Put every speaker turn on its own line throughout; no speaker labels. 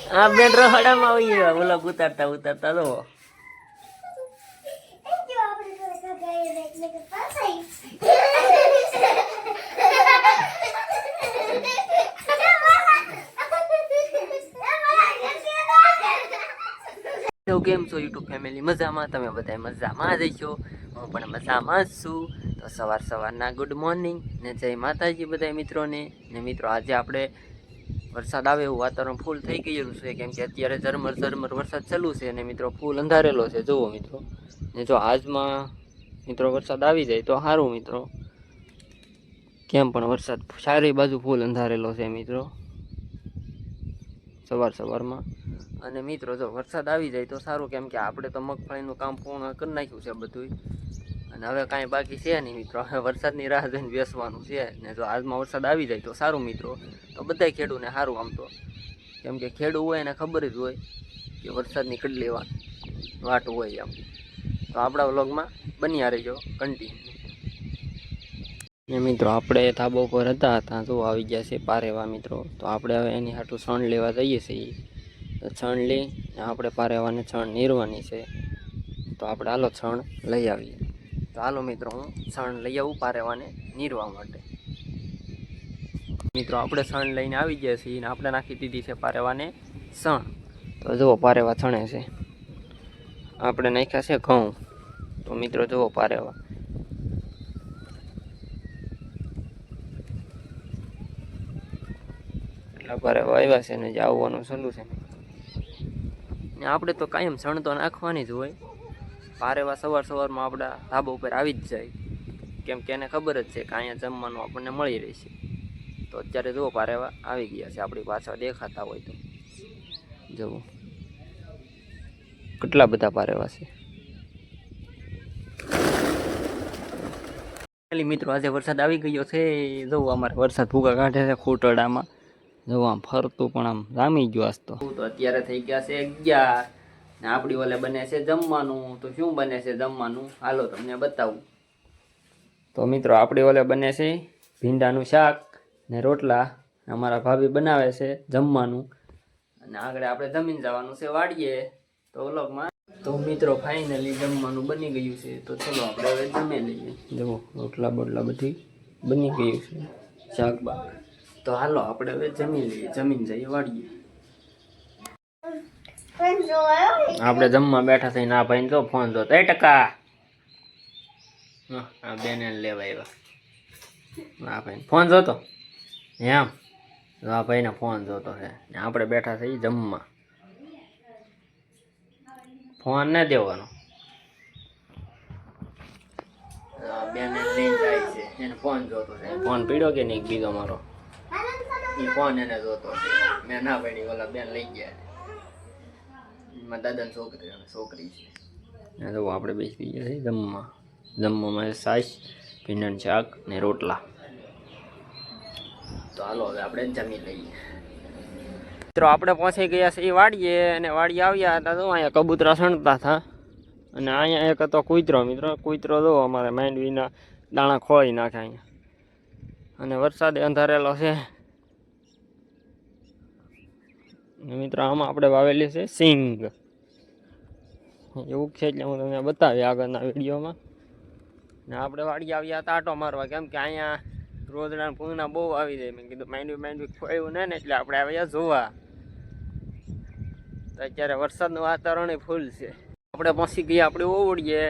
આ બેન રહોડામાં આવી ગયા ઓલા ઉતારતા ઉતારતા તો કેમ છો યુટ્યુબ ફેમિલી? મજામાં? તમે બધા મજામાં જઈશો, હું પણ મજામાં જ છું. તો સવારના ગુડ મોર્નિંગ ને જય માતાજી બધા મિત્રોને. ને મિત્રો આજે આપણે વરસાદ આવે એવું વાતાવરણ ફૂલ થઈ ગયેલું છે, કેમ કે અત્યારે ઝરમર વરસાદ ચાલુ છે અને મિત્રો ફૂલ અંધારેલો છે. જુઓ મિત્રો, ને જો આજમાં મિત્રો વરસાદ આવી જાય તો સારું મિત્રો, કેમ પણ વરસાદ સારી બાજુ ફૂલ અંધારેલો છે મિત્રો સવારમાં. અને મિત્રો જો વરસાદ આવી જાય તો સારું, કેમ કે આપણે તો મગફળીનું કામ પૂર્ણ કરી નાખ્યું છે બધું, અને હવે કાંઈ બાકી છે નહીં મિત્રો. હવે વરસાદની રાહ જોઈને બેસવાનું છે. ને જો આજમાં વરસાદ આવી જાય તો સારું મિત્રો, તો બધાય ખેડૂને સારું આમ તો, કેમ કે ખેડૂ હોય એને ખબર જ હોય કે વરસાદની કેટલી વાટ હોય આમ. તો આપણા વ્લોગમાં બન્યા રહેજો કન્ટિન્યુ. ને મિત્રો આપણે ધાબા ઉપર હતા તો આવી ગયા છે પારેવા મિત્રો. તો આપણે હવે એની હાટું છણ લેવા જઈએ છીએ. તો છણ લઈ આપણે પારેવાને છણ નીરવાની છે. તો આપણે હાલો છણ લઈ આવીએ. તો હાલો મિત્રો, હું છણ લઈ આવું પારેવાને નીરવા માટે. મિત્રો આપણે છણ લઈને આવી ગયા છીએ ને આપણે નાખી દીધી છે પારેવાને છણ. તો જુઓ પારેવા છણે છે, આપણે નાખ્યા છે ઘઉં. તો મિત્રો જુઓ પારેવા એટલા પારેવા આવ્યા છે ને જે આવવાનું ચાલુ છે. ને આપણે તો કાયમ છણ તો નાખવાની જ હોય. પારેવા સવારમાં આપણા ધાબા ઉપર આવી જ જાય, કેમ કે એને ખબર જ છે કે અહીંયા જમવાનું આપણને મળી રહેશે. તો અત્યારે જુઓ પારેવા આવી ગયા છે આપણી પાછળ દેખાતા હોય તો જુઓ કેટલા બધા પારેવા છે. મિત્રો આજે વરસાદ આવી ગયો છે. જુઓ અમારે વરસાદ ભૂકા કાઢે છે ખૂટડામાં. જો આમ ફરતું પણ આમ જામી ગયું આજ તો અત્યારે થઈ ગયા છે 11 ને આપણી ઓલે બને છે જમવાનું. તો શું બને છે જમવાનું હાલો તમને બતાવું. તો મિત્રો આપણી ઓલે બને છે ભીંડાનું શાક ને રોટલા. અમારા ભાભી બનાવે છે જમવાનું, અને આગળ આપણે જમીન જવાનું છે વાડીએ. તો વ્લોગમાં તો મિત્રો ફાઇનલી જમવાનું બની ગયું છે. તો ચલો આપણે હવે જમી લઈએ. જુઓ રોટલા બોટલા બધી બની ગયું છે, શાક બાક. તો હાલો આપણે હવે જમી લઈએ, જમીન જઈએ વાડીએ. આપણે જમવા બેઠા થઈને આ ભાઈને જો ફોન જોતો. ટકા આ બેને લેવા આવ્યા. આ ભાઈ ફોન જોતો એમ. આ ભાઈને ફોન જોતો છે ને આપણે બેઠા થઈ જમવા. ફોન ન દેવાનો. બેને લઈને જાય છે, એને ફોન જોતો છે. ફોન પીડ્યો કે નહીં બીજો મારો, એ ફોન એને જોતો છે. મેં ના પડી, ઓલા બેન લઈ ગયા. મારા દાદાની છોકરી છે. જો આપણે બેસી ગયા છીએ જમવામાં છાશ, ભીંડાનું શાક ને રોટલા. તો હાલો હવે આપણે જમી લઈએ. મિત્રો આપણે પહોંચી ગયા છે એ વાડીએ, અને વાડીએ આવ્યા હતા તો અહીંયા કબૂતરા સણતા હતા. અને અહીંયા એક હતો કૂતરો. મિત્રો કૂતરો જો અમારે માંડવીના દાણા ખોળી નાખે અહીંયા. અને વરસાદે અંધારેલો છે. મિત્રો આમાં આપણે વાવેલી છે સિંગ. એવું છે એટલે હું તમને બતાવી આગળના વિડીયોમાં. ને આપણે વાડી આવ્યા હતા આટો મારવા, કેમ કે અહીંયા રોજના ભૂંગના બહુ આવી જાય. મેં કીધું માંડવી ખોયું ને એટલે આપણે આવ્યા જોવા. તો અત્યારે વરસાદનું વાતાવરણ ફૂલ છે. આપણે પહોંચી ગયા આપણે ઓવડીએ.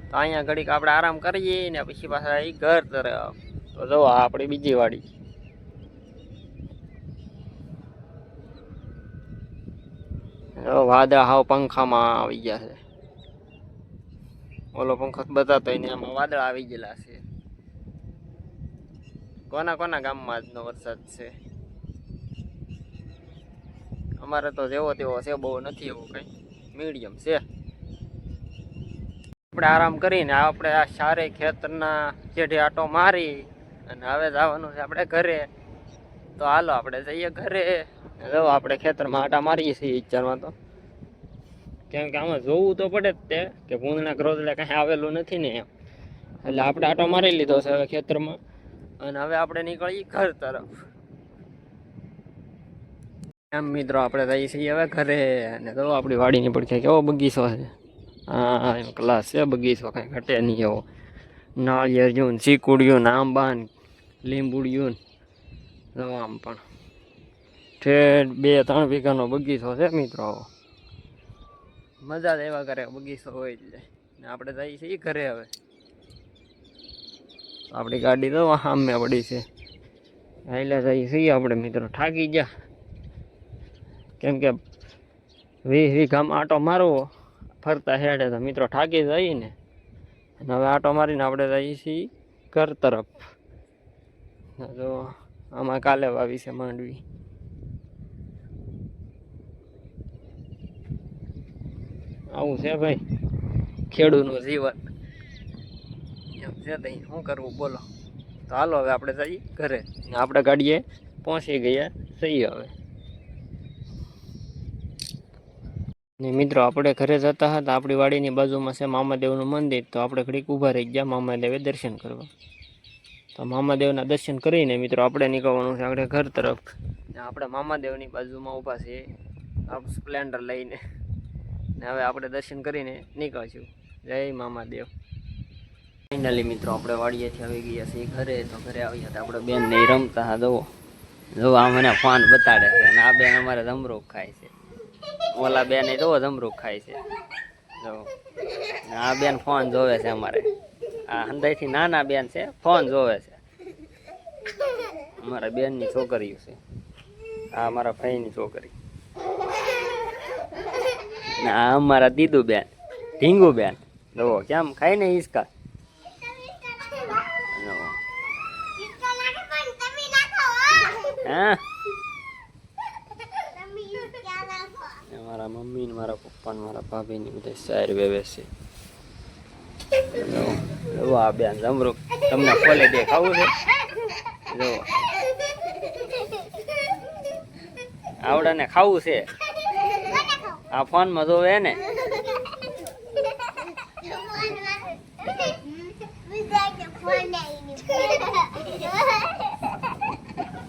તો અહીંયા ઘડીક આપણે આરામ કરીએ ને પછી પાછા એ ઘર તરફ. તો જો આપણી બીજી વાડી. વાદળા હાવ પંખામાં આવી ગયા છે. ઓલો પંખો બતાતો ને એમાં વાદળા આવી ગયેલા છે. કોના ગામમાં આજનો વરસાદ છે? અમારે તો જેવો તેવો છે, બહુ નથી એવું કઈ, મીડિયમ છે. આપણે આરામ કરીને આપણે આ સારે ખેતરના જેઠે આટો મારી અને હવે જવાનું છે આપણે ઘરે. તો હાલો આપણે જઈએ ઘરે. જો આપણે ખેતરમાં આટા મારીએ છીએ વિચારમાં. તો કેમ કે આમાં જોવું તો પડે જ તે કે ભૂંગના ક્રોધલે કાંઈ આવેલું નથી ને એમ. એટલે આપણે આટો મારી લીધો છે હવે ખેતરમાં, અને હવે આપણે નીકળીએ ઘર તરફ. એમ મિત્રો આપણે જઈએ છીએ હવે ઘરે, અને તો આપણી વાડીની પડખે કેવો બગીચો છે. હા એમ ક્લાસ છે બગીચો, કાંઈ ઘટે નહીં એવો. નાળિયેર જોન, ચીકુડિયું, આંબા, લીંબુડિયું, આમ પણ ઠેઠ 2-3 વીઘાનો બગીચો છે મિત્રો. મજા જ એવા કરે બગીચો હોય એટલે. ને આપણે જઈએ છીએ ઘરે હવે. આપણી ગાડી તો સામે પડી છે, એટલે જઈએ છીએ આપણે મિત્રો. થાકી ગયા, કેમ કે 20 વીઘામાં આટો મારવો ફરતા હેડે તો મિત્રો થાકી જઈએ ને. અને હવે આટો મારીને આપણે જઈએ છીએ ઘર તરફ. તો આમાં કાલે વાવી છે માંડવી. આવું છે ભાઈ ખેડૂતનું જીવન. એમ છે તઈ શું કરવું બોલો. તો હાલો હવે આપણે જઈએ ઘરે. આપણે ગાડીએ પહોંચી ગયા છીએ હવે. ને મિત્રો આપણે ઘરે જતા હતા, આપણી વાડીની બાજુમાં છે મામાદેવનું મંદિર. તો આપણે ઘડીક ઊભા રહી ગયા મામાદેવે દર્શન કરવા. તો મામાદેવના દર્શન કરીને મિત્રો આપણે નીકળવાનું છે આપણે ઘર તરફ. આપણે મામાદેવની બાજુમાં ઊભા છીએ સ્પ્લેન્ડર લઈને. ને હવે આપણે દર્શન કરીને નીકળશું. જય મામાદેવ. ફાઇનલી મિત્રો આપણે વાડીએથી આવી ગયા છીએ ઘરે. તો ઘરે આવ્યા હતા આપણે બેન ને રમતા હા. જો આ મને ફોન બતાડે છે, અને આ બેન અમારે જમરૂખ ખાય છે. ઓલા બેન એ તો જમરૂખ ખાય છે. જો આ બેન ફોન જોવે છે અમારે. આ હંદાઈથી નાના બેન છે, ફોન જોવે છે. અમારા બેનની છોકરીઓ છે. આ અમારા ભાઈની છોકરી. ને આ અમારા દીદુ બેન, ઢીંગુ બેન. જો કેમ ખાય ને હિસકા. હા મારા મમ્મી ને મારા પપ્પા ને મારા ભાભી ની બધા શાયર વેવે છે. જો આ બેન જમરૂખ તમને ખોલે દે, ખાવું છે. જો આવડા ને ખાવું છે. આ ફોન માં જોવે ને.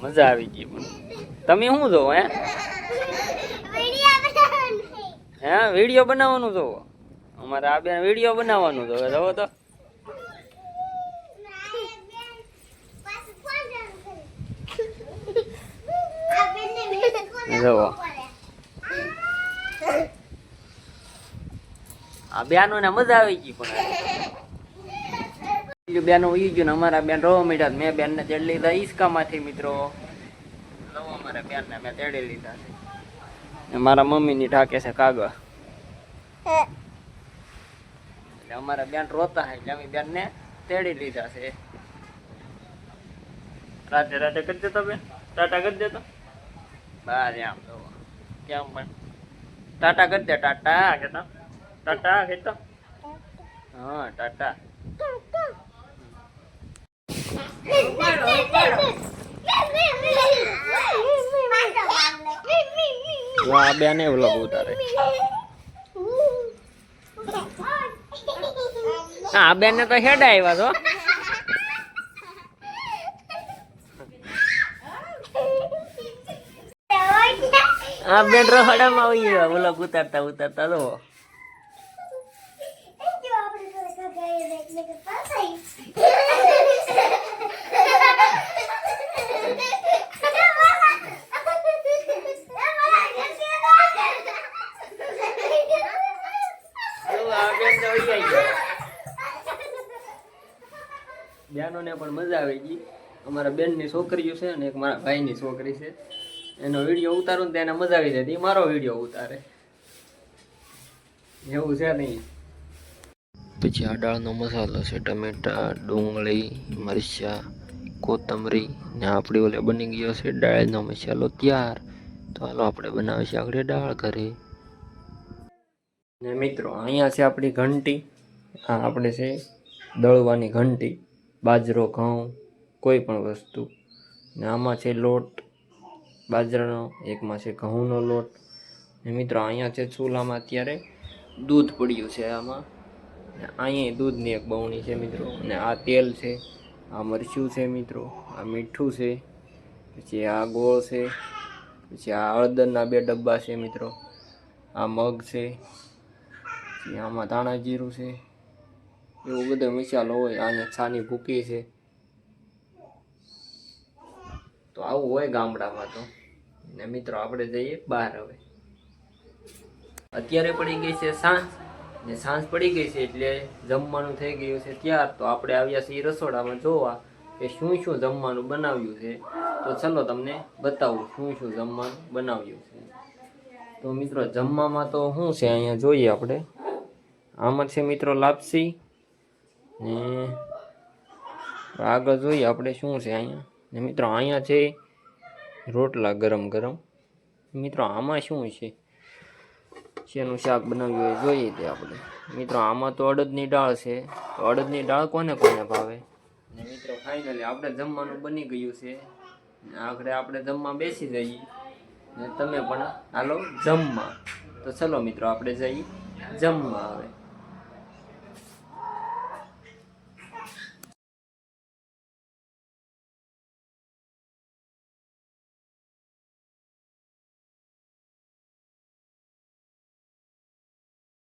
મજા આવી ગઈ. તમે શું જોવો હે? વિડીયો બનાવવાનું જોવો. અમારે આ બેન વિડીયો બનાવવાનું જોવે. જોવો તો જોવો આ બેનો ને મજા આવી ગઈ. પણ બેનો ઉઈ ગયું ને અમારા બેન રોવા મીઠા. મેં બેન ને તેડી લીધા ઈસકામાંથી મિત્રો. અમારા બેન ને મેં તેડી લીધા છે. મારા મમ્મી ની ઢાકે છે કાગળ. એટલે અમારા બેન રોતા છે એટલે અમે બેન ને તેડી લીધા છે. રાતે રાતે કરી દેતો બેન, ટાટા કરી દેતો. બહાર આમ તો કેમ પણ ટાટા કરી દે. ટાટા કેતો, ટાટા કેતો. હા ટાટા. આ બેન એવું લગું ઉતારે. આ બેન ને તો હેડા આવ્યા છો. આ બેન રખડામાં આવી ગયા વ્લોગ ઉતારતા ઉતારતા. તો બેનો ને પણ મજા આવી ગઈ. અમારા બેન ની છોકરીઓ છે અને એક મારા ભાઈ ની છોકરી છે. એનો વિડીયો ઉતારું ને તેને મજા આવી જાય. મારો વિડીયો ઉતારે એવું છે નહીં. પછી આ દાળનો મસાલો છે, ટમેટા, ડુંગળી, મરચાં, કોથમરી ને આપણી ઓલે બની ગયો છે દાળનો મસાલો તૈયાર. તો હાલો આપણે બનાવીશું આપણે દાળ ઘરે. ને મિત્રો અહીંયા છે આપણી ઘંટી. આ આપણે છે દળવાની ઘંટી. બાજરો, ઘઉં, કોઈ પણ વસ્તુ. ને આમાં છે લોટ બાજરાનો, એકમાં છે ઘઉંનો લોટ. ને મિત્રો અહીંયા છે ચૂલામાં અત્યારે દૂધ પડ્યું છે. આમાં અહીંયા દૂધની એક બવણી છે મિત્રો. અને આ તેલ છે, આ મરચું છે મિત્રો, આ મીઠું છે, પછી આ ગોળ છે, પછી આ હળદરના 2 ડબ્બા છે મિત્રો, આ મગ છે, પછી આમાં ધાણા જીરું છે, એવું બધો મસાલો હોય. અહીંયા છાની ભૂકી છે. તો આવું હોય ગામડામાં તો. ને મિત્રો આપણે જઈએ બહાર. હવે અત્યારે પડી ગઈ છે સાંજ, ને સાંજ પડી ગઈ છે એટલે જમવાનું થઈ ગયું છે ત્યાર. તો આપણે આવ્યા છીએ રસોડામાં જોવા કે શું શું જમવાનું બનાવ્યું છે. તો ચલો તમને બતાવું શું શું જમવાનું બનાવ્યું છે. તો મિત્રો જમવામાં તો શું છે અહીંયા જોઈએ આપણે. આમાં છે મિત્રો લાપસી, ને આગળ જોઈએ આપણે શું છે અહીંયા. ને મિત્રો અહીંયા છે રોટલા ગરમ ગરમ. મિત્રો આમાં શું છે, શેનું શાક બનાવ્યું હોય જોઈએ તે આપણે. મિત્રો આમાં તો અડદની દાળ છે. તો અડદની દાળ કોને કોને ભાવે. ને મિત્રો ફાઇનલી આપણે જમવાનું બની ગયું છે. આગળ આપણે જમવા બેસી જઈએ, ને તમે પણ હાલો જમવા. તો ચલો મિત્રો આપણે જઈએ જમવા. હવે